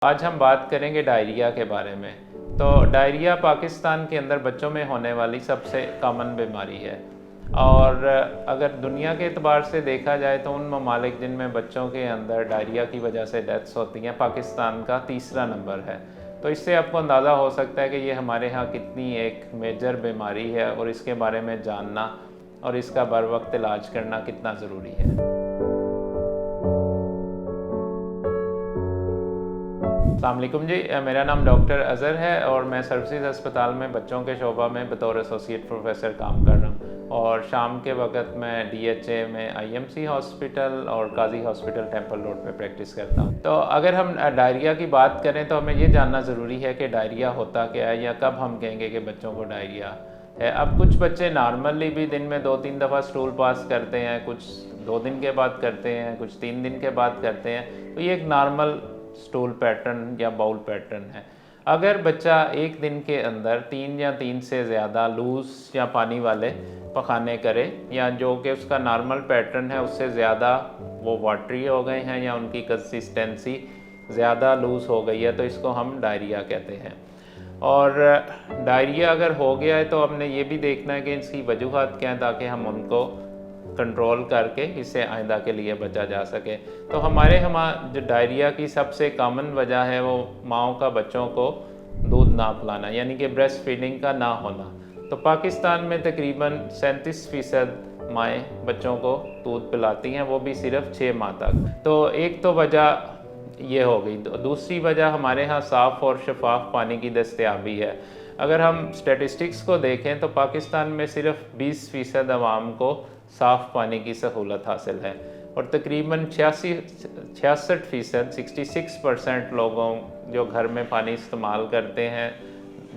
आज हम बात करेंगे डायरिया के बारे में। तो डायरिया पाकिस्तान के अंदर बच्चों में होने वाली सबसे कॉमन बीमारी है और अगर दुनिया के एतबार से देखा जाए तो उन ममालिक जिनमें बच्चों के अंदर डायरिया की वजह से डेथ्स होती हैं, पाकिस्तान का तीसरा नंबर है। तो इससे आपको अंदाज़ा हो सकता है कि ये हमारे यहाँ कितनी एक मेजर बीमारी है और इसके बारे में जानना और इसका बर वक्त इलाज करना कितना ज़रूरी है। अस्सलाम वालेकुम जी, मेरा नाम डॉक्टर अज़हर है और मैं सर्विसेज अस्पताल में बच्चों के शोबा में बतौर एसोसिएट प्रोफेसर काम कर रहा हूँ और शाम के वक्त मैं DHA में IMC हॉस्पिटल और काजी हॉस्पिटल टेम्पल रोड पे प्रैक्टिस करता हूँ। तो अगर हम डायरिया की बात करें तो हमें ये जानना ज़रूरी है कि डायरिया होता क्या है या कब हम कहेंगे कि बच्चों को डायरिया है। अब कुछ बच्चे नॉर्मली भी दिन में 2-3 दफ़ा स्टूल पास करते हैं, कुछ 2 दिन के बाद करते हैं, कुछ 3 दिन के बाद करते हैं। तो ये एक नॉर्मल स्टूल पैटर्न या बाउल पैटर्न है। अगर बच्चा एक दिन के अंदर 3 या 3 से ज़्यादा लूज़ या पानी वाले पखाने करे या जो कि उसका नॉर्मल पैटर्न है उससे ज़्यादा वो वाटरी हो गए हैं या उनकी कंसिस्टेंसी ज़्यादा लूज़ हो गई है, तो इसको हम डायरिया कहते हैं। और डायरिया अगर हो गया है तो हमने ये भी देखना है कि इसकी वजूहात क्या हैं ताकि हम उनको कंट्रोल करके इससे आइंदा के लिए बचा जा सके। तो हमारे यहाँ जो डायरिया की सबसे कॉमन वजह है वो माँओं का बच्चों को दूध ना पिलाना, यानी कि ब्रेस्ट फीडिंग का ना होना। तो पाकिस्तान में तकरीबन 37% माएँ बच्चों को दूध पिलाती हैं, वो भी सिर्फ 6 माह तक। तो एक तो वजह ये हो गई। दूसरी वजह हमारे यहाँ साफ़ और शफाफ पानी की दस्तयाबी है। अगर हम स्टैटिस्टिक्स को देखें तो पाकिस्तान में सिर्फ 20% अवाम को साफ़ पानी की सहूलत हासिल है और तकरीबन 66% 66% लोगों जो घर में पानी इस्तेमाल करते हैं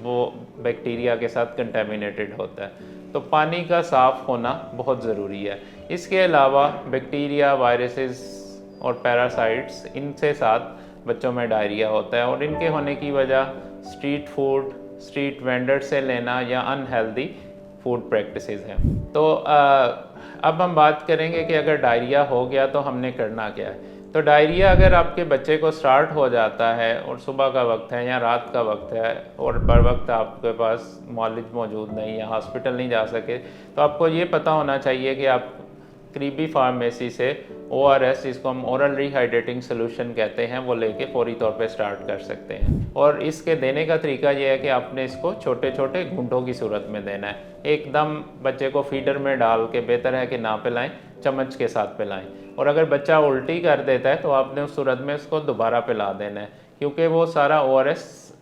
वो बैक्टीरिया के साथ कंटेमिनेटेड होता है। तो पानी का साफ़ होना बहुत ज़रूरी है। इसके अलावा बैक्टीरिया, वायरसेस और पैरासाइट्स, इनसे साथ बच्चों में डायरिया होता है और इनके होने की वजह स्ट्रीट फूड, स्ट्रीट वेंडर से लेना या अनहेल्दी फूड प्रैक्टिसेस हैं। तो अब हम बात करेंगे कि अगर डायरिया हो गया तो हमने करना क्या है। तो डायरिया अगर आपके बच्चे को स्टार्ट हो जाता है और सुबह का वक्त है या रात का वक्त है और बर वक्त आपके पास मुआलिज मौजूद नहीं या हॉस्पिटल नहीं जा सके, तो आपको ये पता होना चाहिए कि आप करीबी फार्मेसी से ORS, जिसको हम ओरल रिहाइड्रेटिंग सोल्यूशन कहते हैं, वो लेके फौरी तौर पे स्टार्ट कर सकते हैं। और इसके देने का तरीका ये है कि आपने इसको छोटे छोटे घूंटों की सूरत में देना है। एकदम बच्चे को फीडर में डाल के बेहतर है कि ना पिलाएं, चम्मच के साथ पिलाएं। और अगर बच्चा उल्टी कर देता है तो आपने उस सूरत में उसको दोबारा पिला देना है, क्योंकि वो सारा ORS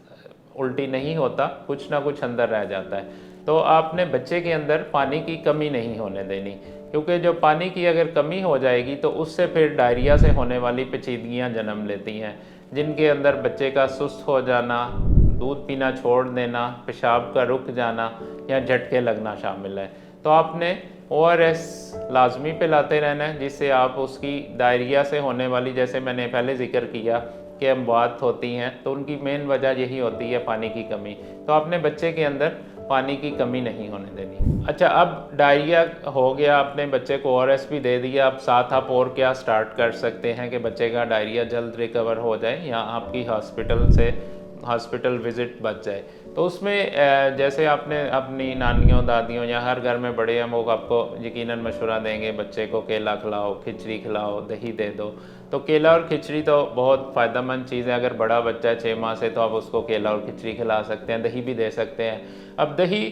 उल्टी नहीं होता, कुछ ना कुछ अंदर रह जाता है। तो आपने बच्चे के अंदर पानी की कमी नहीं होने देनी, क्योंकि जो पानी की अगर कमी हो जाएगी तो उससे फिर डायरिया से होने वाली पेचीदगियाँ जन्म लेती हैं, जिनके अंदर बच्चे का सुस्त हो जाना, दूध पीना छोड़ देना, पेशाब का रुक जाना या झटके लगना शामिल है। तो आपने ORS लाजमी पिलाते रहना है, जिससे आप उसकी डायरिया से होने वाली, जैसे मैंने पहले जिक्र किया कि अमवात होती हैं, तो उनकी मेन वजह यही होती है पानी की कमी। तो आपने बच्चे के अंदर पानी की कमी नहीं होने देनी। अच्छा, अब डायरिया हो गया, आपने बच्चे को ORS भी दे दिया, अब साथ आप और क्या स्टार्ट कर सकते हैं कि बच्चे का डायरिया जल्द रिकवर हो जाए या आपकी हॉस्पिटल विज़िट बच जाए। तो उसमें जैसे आपने अपनी नानियों, दादियों या हर घर में बड़े हम लोग आपको यकीनन मशवरा देंगे, बच्चे को केला खिलाओ, खिचड़ी खिलाओ, दही दे दो। तो केला और खिचड़ी तो बहुत फ़ायदेमंद चीज़ है। अगर बड़ा बच्चा है 6 माह से, तो आप उसको केला और खिचड़ी खिला सकते हैं, दही भी दे सकते हैं। अब दही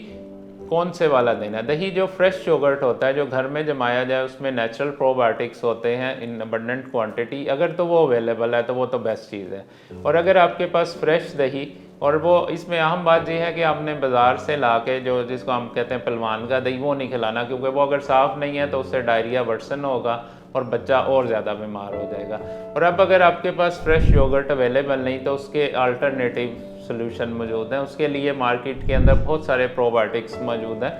कौन से वाला देना? दही जो फ्रेश योगर्ट होता है, जो घर में जमाया जाए, उसमें नेचुरल प्रोबायोटिक्स होते हैं इन अबंडेंट क्वांटिटी। अगर तो वो अवेलेबल है तो वो तो बेस्ट चीज़ है। और अगर आपके पास फ्रेश दही, और वो इसमें अहम बात यह है कि आपने बाज़ार से ला के, जो जिसको हम कहते हैं पलवान का दही, वो नहीं खिलाना, क्योंकि वो अगर साफ़ नहीं है तो उससे डायरिया वर्सन होगा और बच्चा और ज़्यादा बीमार हो जाएगा। और अब अगर आपके पास फ्रेश योगर्ट अवेलेबल नहीं तो उसके अल्टरनेटिव सोल्यूशन मौजूद हैं। उसके लिए मार्केट के अंदर बहुत सारे प्रोबायोटिक्स मौजूद हैं,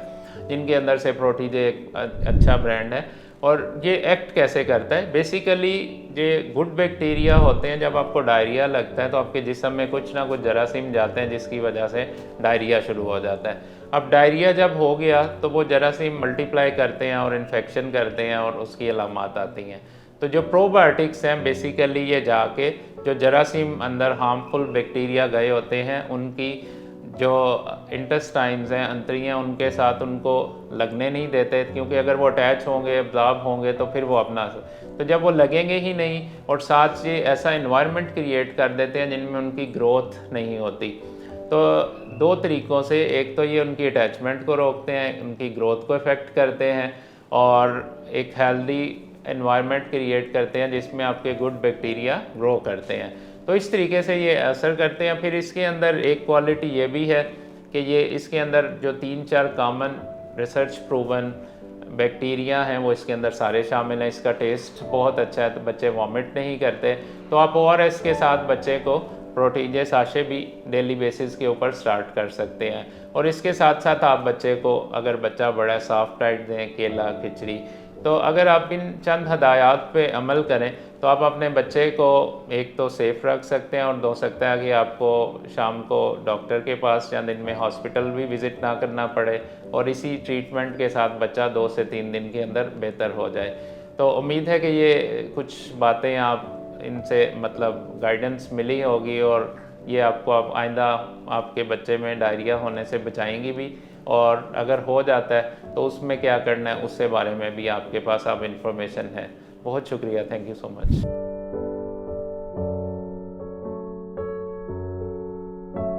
जिनके अंदर से प्रोटीजे एक अच्छा ब्रांड है। और ये एक्ट कैसे करता है? बेसिकली ये गुड बैक्टीरिया होते हैं, जब आपको डायरिया लगता है तो आपके जिस्म में कुछ ना कुछ जरासीम जाते हैं, जिसकी वजह से डायरिया शुरू हो जाता है। अब डायरिया जब हो गया तो वो जरासीम मल्टीप्लाई करते हैं और इन्फेक्शन करते हैं और उसकी अलामात आती हैं। तो जो प्रोबायोटिक्स हैं बेसिकली ये जाके जो जरासीम अंदर हार्मफुल बैक्टीरिया गए होते हैं, उनकी जो इंटेस्टाइन्स हैं, अंतड़ियाँ, उनके साथ उनको लगने नहीं देते, क्योंकि अगर वो अटैच होंगे, अब्जॉर्ब होंगे तो फिर वो अपना, तो जब वो लगेंगे ही नहीं और साथ ये ऐसा इन्वायरमेंट क्रिएट कर देते हैं जिनमें उनकी ग्रोथ नहीं होती। तो दो तरीक़ों से, एक तो ये उनकी अटैचमेंट को रोकते हैं, उनकी ग्रोथ को इफ़ेक्ट करते हैं, और एक हेल्दी एनवायरनमेंट क्रिएट करते हैं जिसमें आपके गुड बैक्टीरिया ग्रो करते हैं। तो इस तरीके से ये असर करते हैं। फिर इसके अंदर एक क्वालिटी ये भी है कि ये इसके अंदर जो 3-4 कॉमन रिसर्च प्रूवन बैक्टीरिया हैं वो इसके अंदर सारे शामिल हैं। इसका टेस्ट बहुत अच्छा है, तो बच्चे वॉमिट नहीं करते। तो आप ORS के साथ बच्चे को प्रोटीन जे साशे भी डेली बेसिस के ऊपर स्टार्ट कर सकते हैं। और इसके साथ साथ आप बच्चे को, अगर बच्चा बड़ा सॉफ्ट डाइट दें, केला, खिचड़ी, तो अगर आप इन चंद हदायत पे अमल करें तो आप अपने बच्चे को एक तो सेफ़ रख सकते हैं, और हो सकता है कि आपको शाम को डॉक्टर के पास या दिन में हॉस्पिटल भी विज़िट ना करना पड़े, और इसी ट्रीटमेंट के साथ बच्चा 2 से 3 दिन के अंदर बेहतर हो जाए। तो उम्मीद है कि ये कुछ बातें आप इनसे मतलब गाइडेंस मिली होगी, और ये आपको आप आइंदा आपके बच्चे में डायरिया होने से बचाएंगी भी, और अगर हो जाता है तो उसमें क्या करना है उससे बारे में भी आपके पास अब इंफॉर्मेशन है। बहुत शुक्रिया, थैंक यू सो मच।